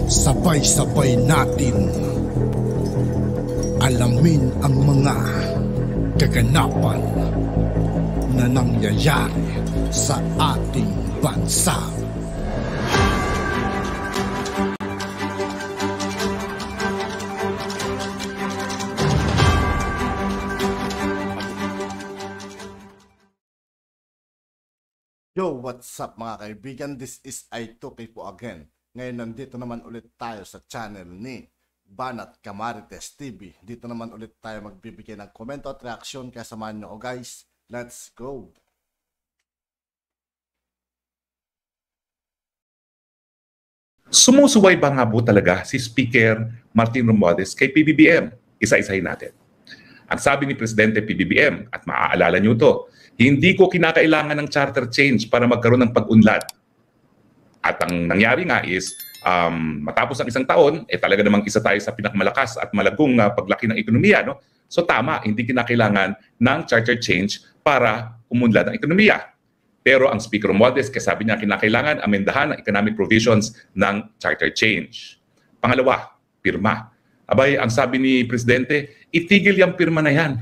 Sabay-sabay natin alamin ang mga kaganapan na nangyayari sa ating bansa. Yo, what's up mga kaibigan? This is I2K po again. Ngayon nandito naman ulit tayo sa channel ni Banat Camarites TV. Dito naman ulit tayo magbibigay ng komento at reaksyon. Kaya samahan nyo guys. Let's go! Sumusuway ba nga po talaga si Speaker Martin Romualdez kay PBBM? Isa-isahin natin. Ang sabi ni Presidente PBBM, at maaalala nyo to, hindi ko kinakailangan ng charter change para magkaroon ng pag-unlad. At ang nangyari nga is, matapos ang isang taon, talaga namang isa tayo sa pinakamalakas at malagong paglaki ng ekonomiya. No? So tama, hindi kinakailangan ng charter change para umunlad ang ekonomiya. Pero ang Speaker Romualdez, sabi niya kinakailangan amendahan ang economic provisions ng charter change. Pangalawa, pirma. Abay, ang sabi ni Presidente, itigil yung pirma na yan.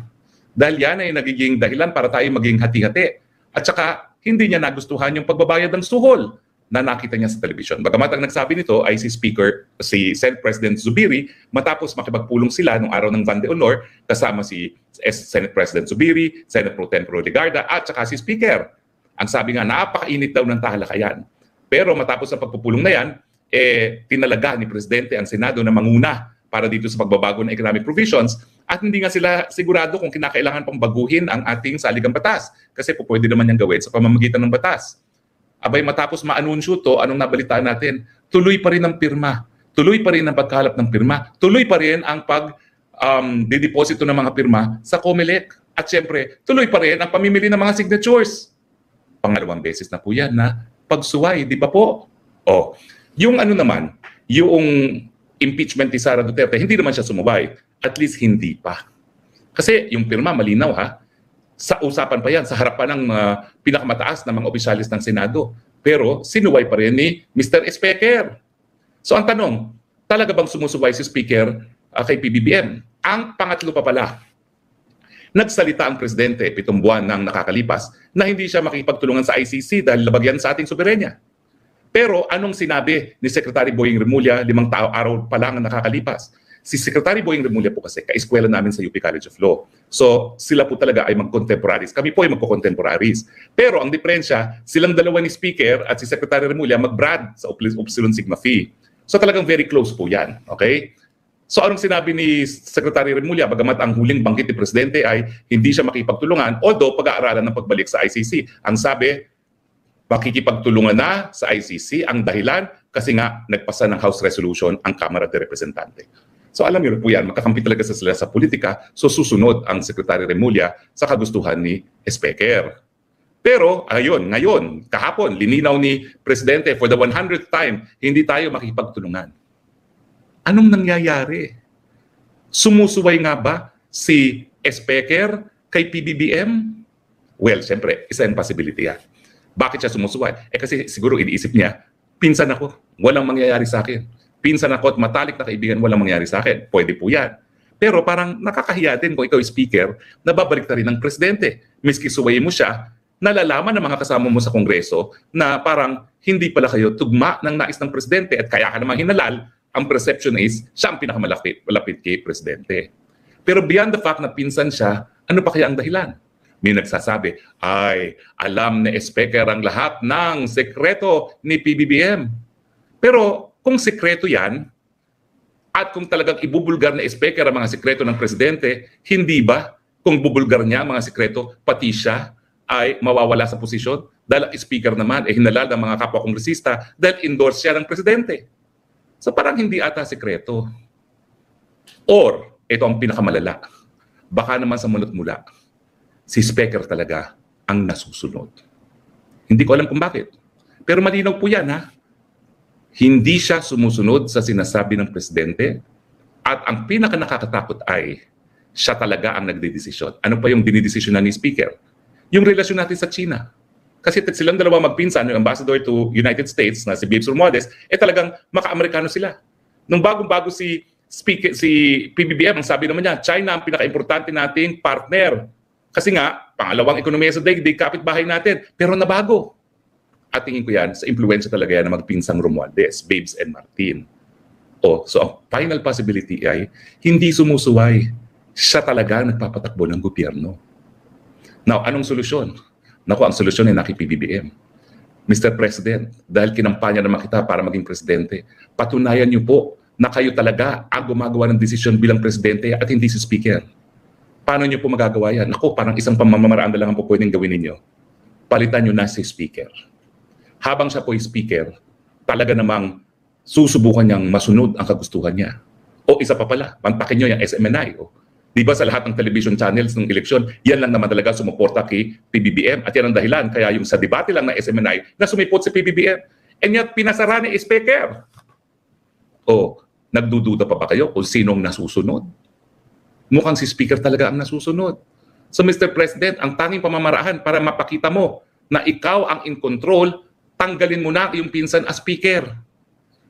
Dahil yan ay nagiging dahilan para tayo maging hati-hati. At saka, hindi niya nagustuhan yung pagbabayad ng suhol na nakita niya sa television. Bagamat ang nagsabi nito ay si Senate President Zubiri, matapos makipagpulong sila nung araw ng Van de Honor, kasama si Senate President Zubiri, Senate Pro Tempore Ligarda, at saka si Speaker. Ang sabi nga, napakainit daw ng tahalakayan. Pero matapos ang pagpupulong na yan, tinalaga ni Presidente ang Senado na manguna para dito sa pagbabago ng economic provisions, at hindi nga sila sigurado kung kinakailangan pang baguhin ang ating saligang batas kasi po pwede naman niyang gawin sa pamamagitan ng batas. Abay, matapos maanunsyo to, anong nabalitaan natin? Tuloy pa rin ang pirma, tuloy pa rin ang pagkalap ng pirma, tuloy pa rin ang pag-dedeposito ng mga pirma sa COMELEC, at syempre, tuloy pa rin ang pamimili ng mga signatures. Pangalawang beses na po yan na pagsuway, di ba po? O, yung ano naman, yung impeachment ni Sara Duterte, hindi naman siya sumubay. At least hindi pa. Kasi yung pirma, malinaw ha, sa usapan pa yan, sa harapan ng pinakamataas na mga opisyalis ng Senado. Pero sinuway pa rin ni Mr. Speaker. So ang tanong, talaga bang sumusuway si Speaker kay PBBM? Ang pangatlo pa pala, nagsalita ang Presidente 7 buwan nang nakakalipas na hindi siya makikipagtulungan sa ICC dahil labag yan sa ating soberenya. Pero anong sinabi ni Secretary Boying Remulla 5 araw pa lang ang nakakalipas? Si Secretary Boying Remulla po kasi kaeskwela namin sa UP College of Law. So sila po talaga ay mag-contemporaries. Kami po ay magko-contemporaries. Pero ang diferensya, silang dalawa ni Speaker at si Secretary Remulla mag-brad sa Upsilon Sigma Phi. So talagang very close po yan. Okay? So anong sinabi ni Secretary Remulla, bagamat ang huling banggit ni Presidente ay hindi siya makipagtulungan, although pag-aaralan ng pagbalik sa ICC. Ang sabi, makikipagtulungan na sa ICC ang dahilan kasi nga nagpasa ng House Resolution ang Kamara de Representante. So alam niyo po yan, makakampi talaga sila sa politika, so susunod ang Secretary Remulla sa kagustuhan ni Speaker. Pero ayun, ngayon, kahapon, lininaw ni Presidente for the 100th time, hindi tayo makikipagtulungan. Anong nangyayari? Sumusuway nga ba si Speaker kay PBBM? Well, siyempre, isa yung possibility yan. Bakit siya sumusuway? Kasi siguro iniisip niya, pinsan ako, walang mangyayari sa akin. Pinsan ako at matalik na kaibigan, walang mangyayari sa akin. Pwede po yan. Pero parang nakakahiya din kung ikaw ay Speaker, nababalik na rin ng Presidente. Miski suwayin mo siya, nalalaman ng mga kasama mo sa Kongreso na parang hindi pala kayo tugma ng nais ng Presidente at kaya ka namang hinalal, ang perception is siya ang pinakamalapit kay Presidente. Pero beyond the fact na pinsan siya, ano pa kaya ang dahilan? May nagsasabi, ay, alam ni Speaker ang lahat ng sekreto ni PBBM. Pero kung sekreto yan, at kung talagang ibubulgar na Speaker ang mga sekreto ng Presidente, hindi ba kung bubulgar niya ang mga sekreto, pati siya ay mawawala sa posisyon? Dahil ang Speaker naman ay hinalal ng mga kapwa-kongresista dahil endorse siya ng Presidente. So parang hindi ata sekreto. Or, ito ang pinakamalala, baka naman sa mulat-mula, si Speaker talaga ang nasusunod. Hindi ko alam kung bakit. Pero malinaw po yan ha. Hindi siya sumusunod sa sinasabi ng Presidente at ang pinaka-nakakatakot ay siya talaga ang nagdedesisyon. Ano pa yung dinidesisyonan ni Speaker? Yung relasyon natin sa China. Kasi silang dalawa magpinsan, yung ambassador to United States na si Babes Romualdez, talagang maka-Amerikano sila. Nung bagong-bago si PBBM, ang sabi naman niya, China ang pinaka-importante nating partner. Kasi nga, pangalawang ekonomiya sa daigdig, kapitbahay natin. Pero nabago. At tingin ko yan, sa impluensya talaga yan ng magpinsang Romualdez, Babes and Martin. So ang final possibility ay hindi sumusuway. Siya talaga nagpapatakbo ng gobyerno. Now, anong solusyon? Naku, ang solusyon ay naki-PBBM. Mr. President, dahil kinampanya naman kita para maging presidente, patunayan niyo po na kayo talaga ang gumagawa ng desisyon bilang presidente at hindi si speaker. Paano niyo po magagawa yan? Naku, parang isang pamamaraan na lang ang po pwedeng gawin ninyo. Palitan niyo na si speaker. Habang siya po ay speaker, talaga namang susubukan niyang masunod ang kagustuhan niya. O isa pa pala, mantakin niyo yung SMNI. Di ba sa lahat ng television channels ng eleksyon, yan lang naman talaga sumuporta kay PBBM. At yan ang dahilan, kaya yung sa debate lang ng SMNI na sumipot si PBBM. And yet, pinasara ni speaker. Nagdududa pa ba kayo kung sinong nasusunod? Mukhang si speaker talaga ang nasusunod. So Mr. President, ang tanging pamamaraan para mapakita mo na ikaw ang in control, tanggalin mo na yung pinsan as speaker.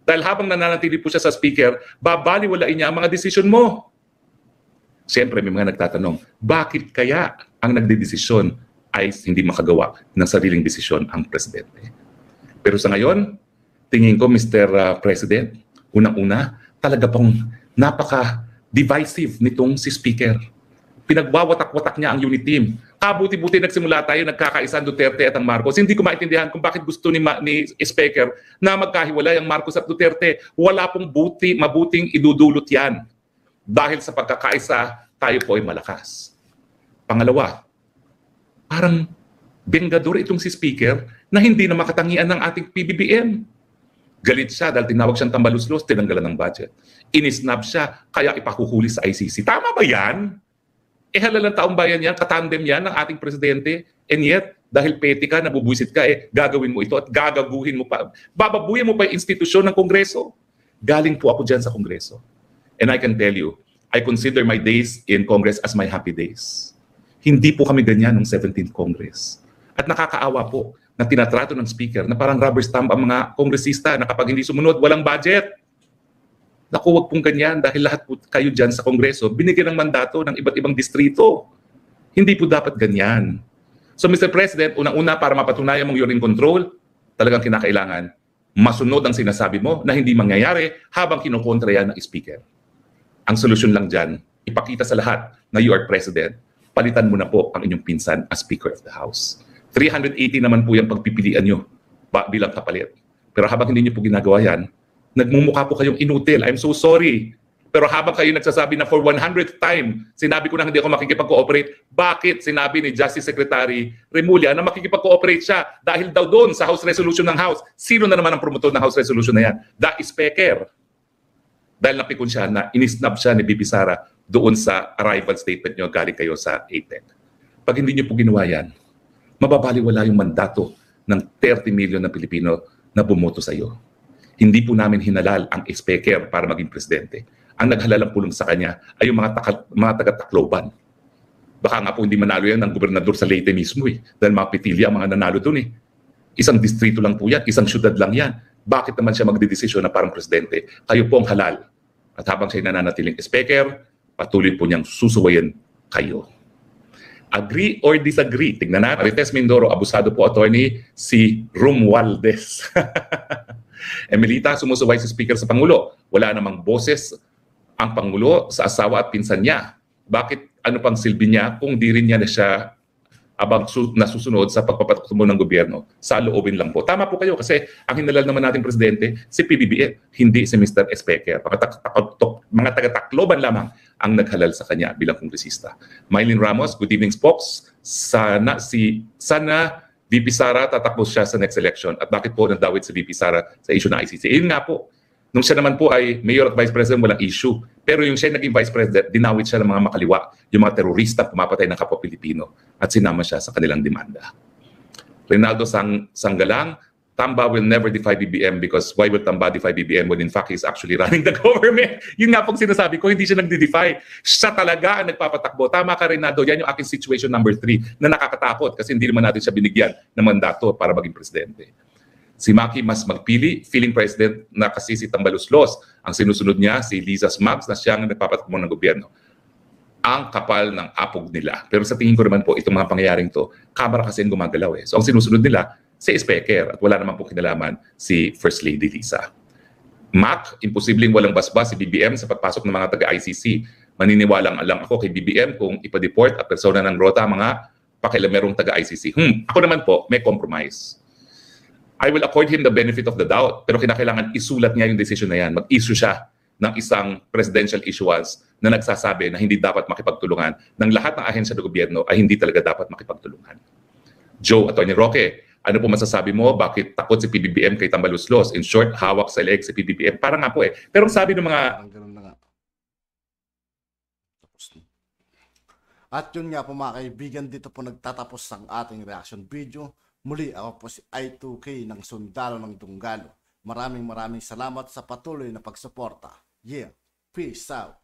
Dahil habang nananatili po siya sa speaker, babaliwalain niya ang mga desisyon mo. Siyempre, may mga nagtatanong, bakit kaya ang nagdedesisyon ay hindi makagawa ng sariling desisyon ang presidente? Pero sa ngayon, tingin ko, Mr. President, unang-una, talaga pong napaka-divisive nitong si speaker. Pinagwawatak-watak niya ang unit team. Kabuti-buti nagsimula tayo, nagkakaisa ang Duterte at ang Marcos. Hindi ko maintindihan kung bakit gusto ni speaker na magkahiwalay ang Marcos at Duterte. Wala pong mabuting idudulot yan. Dahil sa pagkakaisa, tayo po ay malakas. Pangalawa, parang bengador itong si speaker na hindi na makatangian ng ating PBBM. Galit siya dahil tinawag siyang tambaluslos, tinanggalan ng budget. Inisnab siya, kaya ipakuhuli sa ICC. Tama ba yan? Halalang taong bayan yan, katandem yan ng ating presidente. And yet, dahil petty ka, nabubwisit ka, gagawin mo ito at gagaguhin mo pa. Bababuyan mo pa yung institusyon ng Kongreso. Galing po ako dyan sa Kongreso. And I can tell you, I consider my days in Congress as my happy days. Hindi po kami ganyan ng 17th Congress. At nakakaawa po na tinatrato ng speaker na parang rubber stamp ang mga kongresista na kapag hindi sumunod, walang budget. Naku, wag pong ganyan dahil lahat po kayo dyan sa Kongreso binigyan ng mandato ng iba't ibang distrito. Hindi po dapat ganyan. So Mr. President, unang-una para mapatunayan mong you're in control, talagang kinakailangan masunod ang sinasabi mo na hindi mangyayari habang kinukontra yan ng speaker. Ang solusyon lang dyan, ipakita sa lahat na you are president, palitan mo na po ang inyong pinsan as Speaker of the House. 380 naman po yung pagpipilian nyo bilang kapalit. Pero habang hindi nyo po ginagawa yan, nagmumukha po kayong inutil. I'm so sorry. Pero habang kayo nagsasabi na for 100th time, sinabi ko na hindi ako makikipag-cooperate, bakit sinabi ni Justice Secretary Remulla na makikipag-cooperate siya dahil daw doon sa House Resolution ng House? Sino na naman ang promotor ng House Resolution na yan? The Speaker. Dahil napikon siya na inisnab siya ni BP Sara doon sa arrival statement nyo galing kayo sa APEC. Pag hindi nyo po ginawa yan, mababaliwala yung mandato ng 30 million na Pilipino na bumoto sa iyo. Hindi po namin hinalal ang speaker para maging presidente. Ang naghalal ang pulong sa kanya ay yung mga taga-Tacloban. Baka nga po hindi manalo yan ng gobernador sa Leyte mismo dahil mga pitilya ang mga nanalo doon Isang distrito lang po yan, isang syudad lang yan. Bakit naman siya magdedesisyon na parang presidente? Kayo po ang halal. At habang siya nananatiling speaker, patuloy po niyang susuwayin kayo. Agree or disagree? Tingnan natin. Marites Mindoro, abusado po attorney si Romualdez. Emelita, sumusuway si speaker sa Pangulo. Wala namang boses ang Pangulo sa asawa at pinsan niya. Bakit ano pang silbi niya kung di rin niya na siya abang nasusunod sa pagpapatutumo ng gobyerno? Sa loobin lang po. Tama po kayo kasi ang hinalal naman nating presidente, si PBBM, hindi si Mr. Speaker. Mga taga-Tacloban lamang ang naghalal sa kanya bilang kongresista. Mylene Ramos, good evening, Spokes. Sana VP Sara tatakbo siya sa next election. At bakit po nandawit si VP Sara sa issue ng ICC? Yun nga po. Nung siya naman po ay mayor at vice president, walang issue. Pero yung siya naging vice president, dinawit siya ng mga makaliwa, yung mga terorista pumapatay ng kapwa Pilipino at sinama siya sa kanilang demanda. Reynaldo Sanggalang, Tamba will never defy BBM because why will Tamba defy BBM when in fact he's actually running the government? Yun nga pong sinasabi ko, hindi siya nagde-defy. Siya talaga ang nagpapatakbo. Tama ka, Reynaldo, yan yung aking situation number 3 na nakakatakot kasi hindi naman natin siya binigyan ng mandato para maging presidente. Si Maki mas magpili, feeling president na kasi si Tambaluslos. Ang sinusunod niya, si Liza Smags na siyang nagpapatakbo ng gobyerno. Ang kapal ng apog nila. Pero sa tingin ko naman po, itong mga pangyayaring to, kamera kasi ang gumagalaw eh. So ang sinusunod nila, si Speaker at wala naman po kinalaman si First Lady Liza. Mac, imposibleng walang basbas si BBM sa pagpasok ng mga taga-ICC. Maniniwalang lang ako kay BBM kung ipa-deport at persona ng Rota mga pakilamerong taga-ICC. Ako naman po, may compromise. I will accord him the benefit of the doubt, pero kinakailangan isulat niya yung decision na yan. Mag-issue siya ng isang presidential issuance na nagsasabi na hindi dapat makipagtulungan ng lahat ng ahensya ng gobyerno ay hindi talaga dapat makipagtulungan. Joe, Atty. Roque, ano po masasabi mo? Bakit takot si PBBM kay Tambaluslos? In short, hawak sa leeg si PBBM. Parang nga po eh. Pero ang sabi ng mga... Parang ganun na nga. Tapos na. At yun nga po mga kaibigan, dito po nagtatapos ang ating reaction video. Muli ako po si I2K ng Sundalo ng Dunggalo. Maraming salamat sa patuloy na pagsuporta. Yeah, peace out.